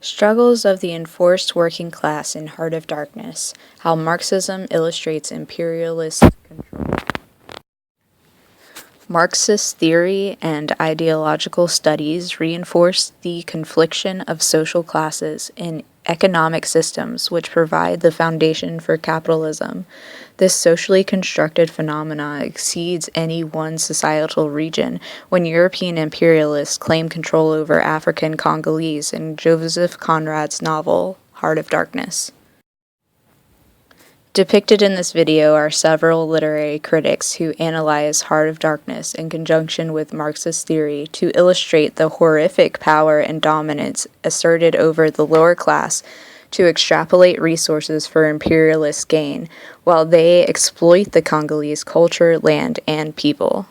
Struggles of the Enforced Working Class in Heart of Darkness, How Marxism Illustrates Imperialist Control. Marxist theory and ideological studies reinforce the confliction of social classes in economic systems which provide the foundation for capitalism. This socially constructed phenomena exceeds any one societal region when European imperialists claim control over African Congolese in Joseph Conrad's novel, Heart of Darkness. Depicted in this video are several literary critics who analyze Heart of Darkness in conjunction with Marxist theory to illustrate the horrific power and dominance asserted over the lower class to extrapolate resources for imperialist gain, while they exploit the Congolese culture, land, and people.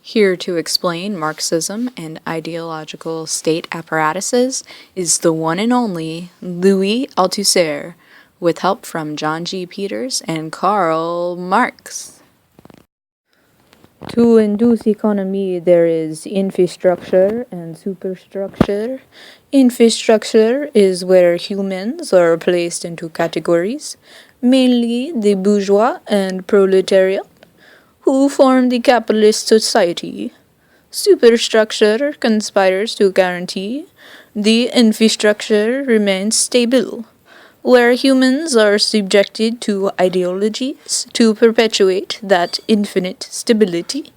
Here to explain Marxism and ideological state apparatuses is the one and only Louis Althusser, with help from John G. Peters and Karl Marx. To induce economy, there is infrastructure and superstructure. Infrastructure is where humans are placed into categories, mainly the bourgeois and proletariat, who form the capitalist society. Superstructure conspires to guarantee the infrastructure remains stable, where humans are subjected to ideologies to perpetuate that infinite stability.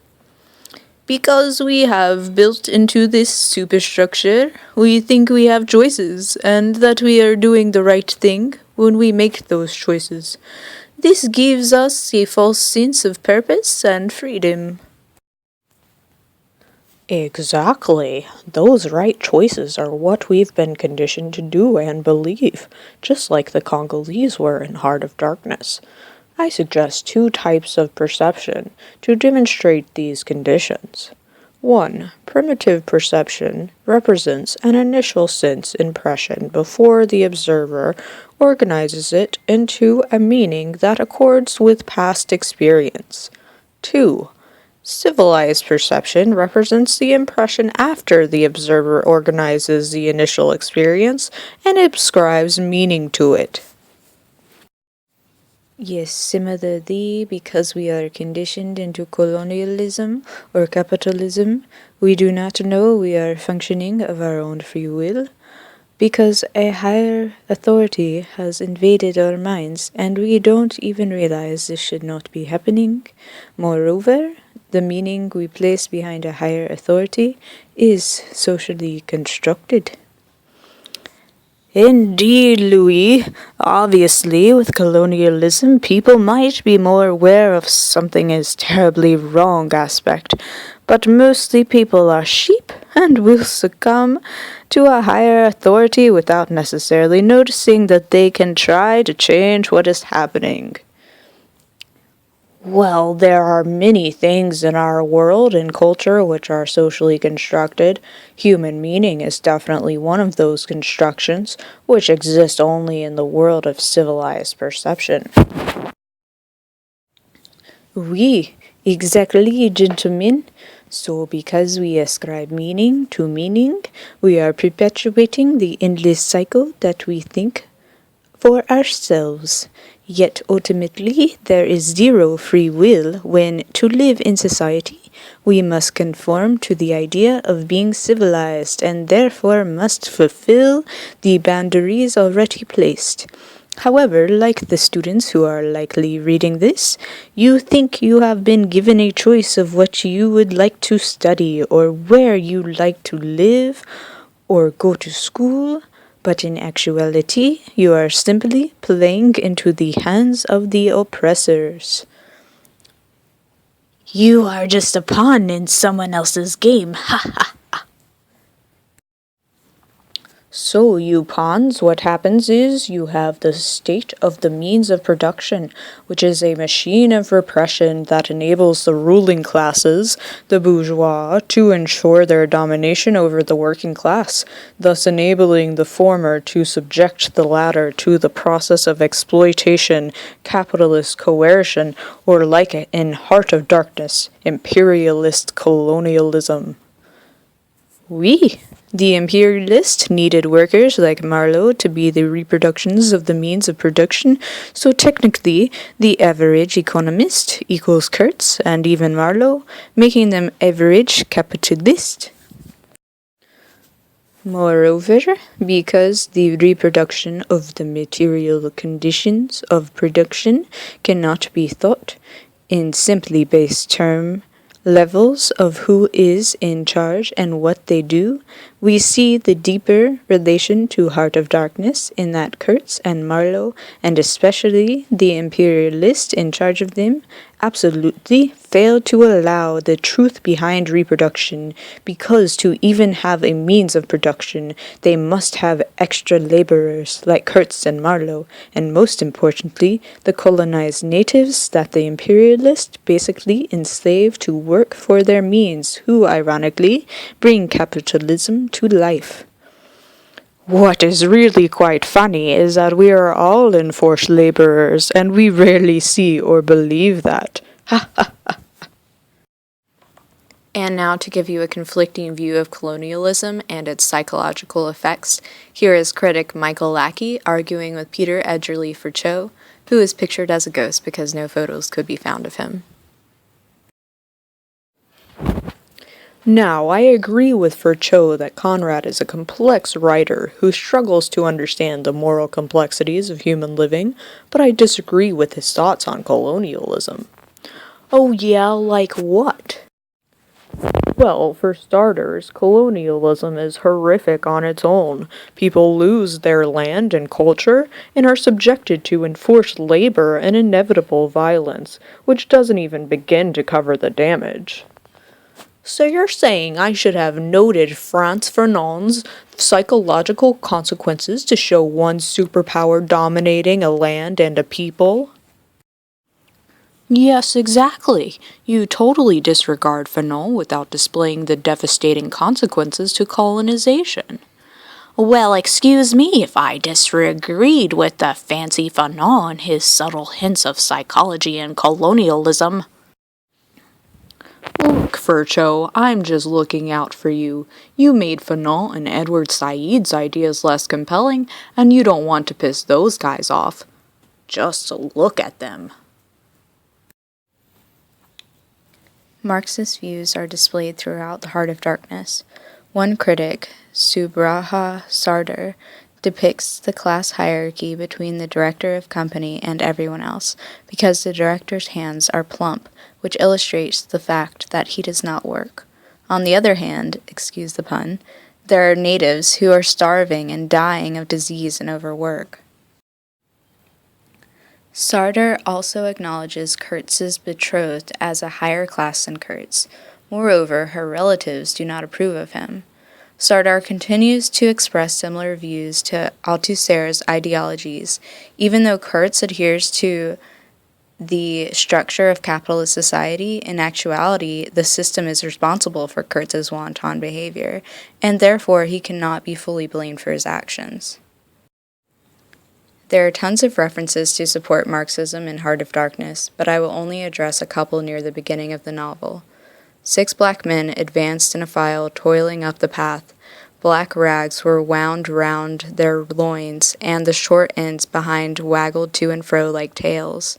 Because we have built into this superstructure, we think we have choices, and that we are doing the right thing when we make those choices. This gives us a false sense of purpose and freedom. Exactly. Those right choices are what we've been conditioned to do and believe, just like the Congolese were in Heart of Darkness. I suggest two types of perception to demonstrate these conditions. 1. Primitive perception represents an initial sense impression before the observer organizes it into a meaning that accords with past experience. 2. Civilized perception represents the impression after the observer organizes the initial experience and ascribes meaning to it. Yes, similarly, because we are conditioned into colonialism or capitalism, we do not know we are functioning of our own free will, because a higher authority has invaded our minds and we don't even realize this should not be happening. Moreover, the meaning we place behind a higher authority is socially constructed. Indeed, Louis. Obviously, with colonialism, people might be more aware of something is terribly wrong aspect, but mostly people are sheep and will succumb to a higher authority without necessarily noticing that they can try to change what is happening. Well, there are many things in our world and culture which are socially constructed. Human meaning is definitely one of those constructions, which exist only in the world of civilized perception. Oui, exactly, gentlemen. So because we ascribe meaning to meaning, we are perpetuating the endless cycle that we think for ourselves. Yet ultimately there is zero free will when, to live in society, we must conform to the idea of being civilized and therefore must fulfill the boundaries already placed. However, like the students who are likely reading this, you think you have been given a choice of what you would like to study or where you like to live or go to school, but in actuality, you are simply playing into the hands of the oppressors. You are just a pawn in someone else's game, ha ha. So, you pawns, what happens is you have the state of the means of production, which is a machine of repression that enables the ruling classes, the bourgeois, to ensure their domination over the working class, thus enabling the former to subject the latter to the process of exploitation, capitalist coercion, or like it in Heart of Darkness, imperialist colonialism. Oui, the imperialist needed workers like Marlowe to be the reproductions of the means of production, so technically the average economist equals Kurtz and even Marlowe, making them average capitalist. Moreover, because the reproduction of the material conditions of production cannot be thought in simply base term levels of who is in charge and what they do, we see the deeper relation to Heart of Darkness in that Kurtz and Marlowe, and especially the imperialist in charge of them, absolutely failed to allow the truth behind reproduction, because to even have a means of production, they must have extra laborers like Kurtz and Marlowe, and most importantly, the colonized natives that the imperialists basically enslaved to work for their means, who, ironically, bring capitalism to life. What is really quite funny is that we are all enforced laborers, and we rarely see or believe that. And now to give you a conflicting view of colonialism and its psychological effects, here is critic Michael Lackey arguing with Peter Edgerly for Cho, who is pictured as a ghost because no photos could be found of him. Now, I agree with Cho that Conrad is a complex writer who struggles to understand the moral complexities of human living, but I disagree with his thoughts on colonialism. Oh yeah, like what? Well, for starters, colonialism is horrific on its own. People lose their land and culture and are subjected to enforced labor and inevitable violence, which doesn't even begin to cover the damage. So you're saying I should have noted Frantz Fanon's psychological consequences to show one superpower dominating a land and a people? Yes, exactly. You totally disregard Fanon without displaying the devastating consequences to colonization. Well, excuse me if I disagreed with the fancy Fanon and his subtle hints of psychology and colonialism. Look, Furcho, I'm just looking out for you. You made Fanon and Edward Said's ideas less compelling, and you don't want to piss those guys off. Just to look at them. Marxist views are displayed throughout the Heart of Darkness. One critic, Subraha Sardar, depicts the class hierarchy between the director of company and everyone else, because the director's hands are plump, which illustrates the fact that he does not work. On the other hand, excuse the pun, there are natives who are starving and dying of disease and overwork. Sardar also acknowledges Kurtz's betrothed as a higher class than Kurtz. Moreover, her relatives do not approve of him. Sardar continues to express similar views to Althusser's ideologies, even though Kurtz adheres to the structure of capitalist society. In actuality, the system is responsible for Kurtz's wanton behavior, and therefore he cannot be fully blamed for his actions. There are tons of references to support Marxism in Heart of Darkness, but I will only address a couple near the beginning of the novel. 6 black men advanced in a file, toiling up the path. Black rags were wound round their loins, and the short ends behind waggled to and fro like tails.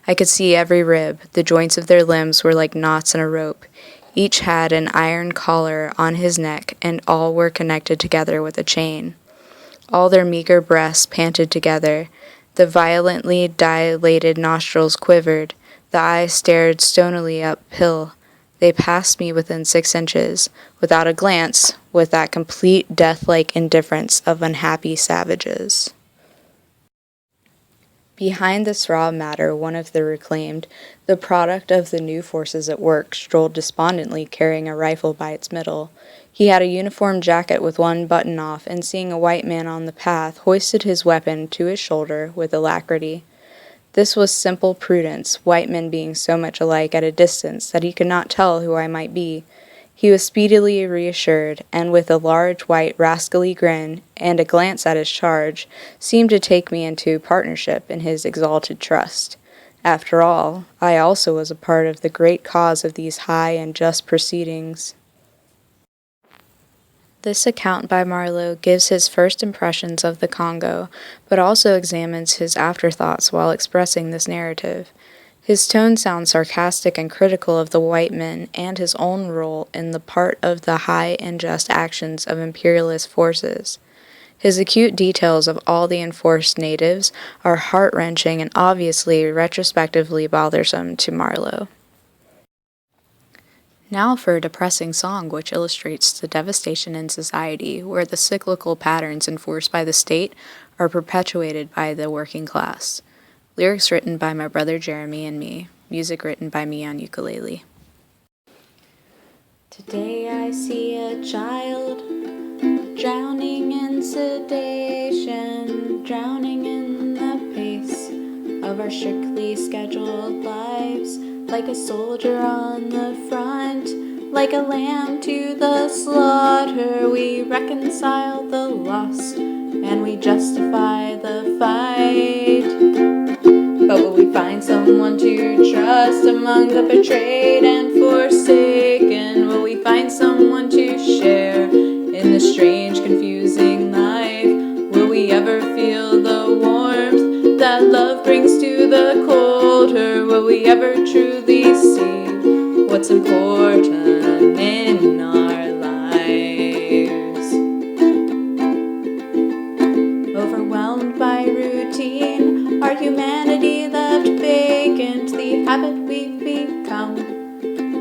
I could see every rib. The joints of their limbs were like knots in a rope. Each had an iron collar on his neck, and all were connected together with a chain. All their meager breasts panted together. The violently dilated nostrils quivered. The eyes stared stonily uphill. They passed me within 6 inches, without a glance, with that complete death-like indifference of unhappy savages. Behind this raw matter, one of the reclaimed, the product of the new forces at work, strolled despondently, carrying a rifle by its middle. He had a uniform jacket with one button off, and seeing a white man on the path, hoisted his weapon to his shoulder with alacrity. This was simple prudence, white men being so much alike at a distance that he could not tell who I might be. He was speedily reassured, and with a large, white, rascally grin, and a glance at his charge, seemed to take me into partnership in his exalted trust. After all, I also was a part of the great cause of these high and just proceedings. This account by Marlowe gives his first impressions of the Congo, but also examines his afterthoughts while expressing this narrative. His tone sounds sarcastic and critical of the white men and his own role in the part of the high and just actions of imperialist forces. His acute details of all the enforced natives are heart-wrenching and obviously retrospectively bothersome to Marlowe. Now for a depressing song which illustrates the devastation in society where the cyclical patterns enforced by the state are perpetuated by the working class. Lyrics written by my brother Jeremy and me. Music written by me on ukulele. Today I see a child drowning in sedation, drowning in the pace of our strictly scheduled lives, like a soldier on the front, like a lamb to the slaughter. We reconcile the loss and we justify the fight. But will we find someone to trust among the betrayed and forsaken? Will we find someone to share in this strange, confusing life? Will we ever feel the warmth that love brings to the cold? Or will we ever truly see what's important in our lives? Overwhelmed by routine, our humanity left vacant. The habit we've become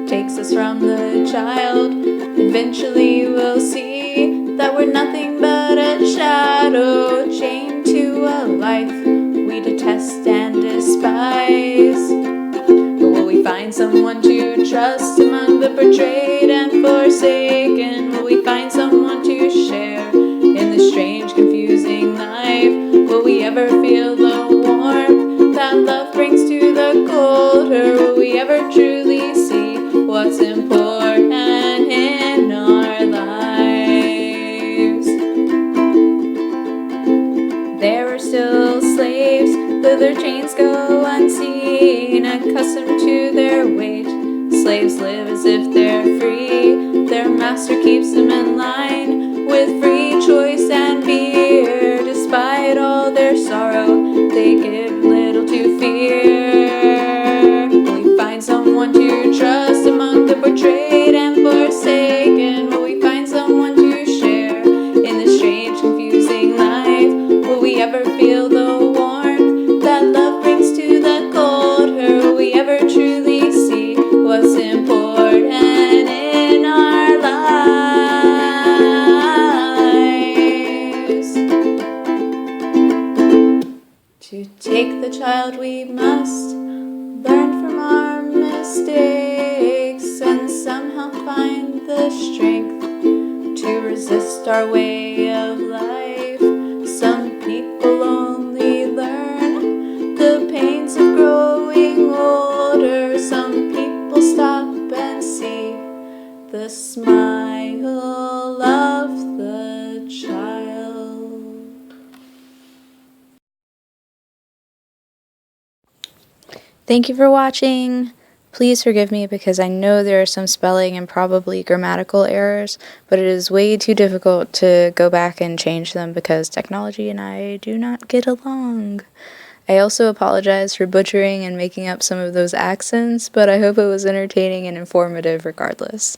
takes us from the child. Eventually we'll see that we're nothing but a shadow, chained to a life we detest and despise. But will we find someone to trust among the betrayed and forsaken? Will we find someone to share in this strange, confusing life? Will we ever feel the warmth that love brings to the cold? Or will we ever truly see what's important in our lives? There are still slaves, though their chains go unseen, accustomed to their weight. Slaves live as if they're free. Their master keeps them in line with free choice and beer. Despite all their sorrow, they give little to fear. Will we find someone to trust among the betrayed and forsaken? Will we find someone to share in this strange, confusing life? Will we ever feel the warmth that love brings to the cold? Or will we ever truly see what's important in our lives? To take the child we must learn from our mistakes and somehow find the strength to resist our way of life. Some people only learn the pains of growing older. Some people stop and see the smile of the child. Thank you for watching. Please forgive me because I know there are some spelling and probably grammatical errors, but it is way too difficult to go back and change them because technology and I do not get along. I also apologize for butchering and making up some of those accents, but I hope it was entertaining and informative regardless.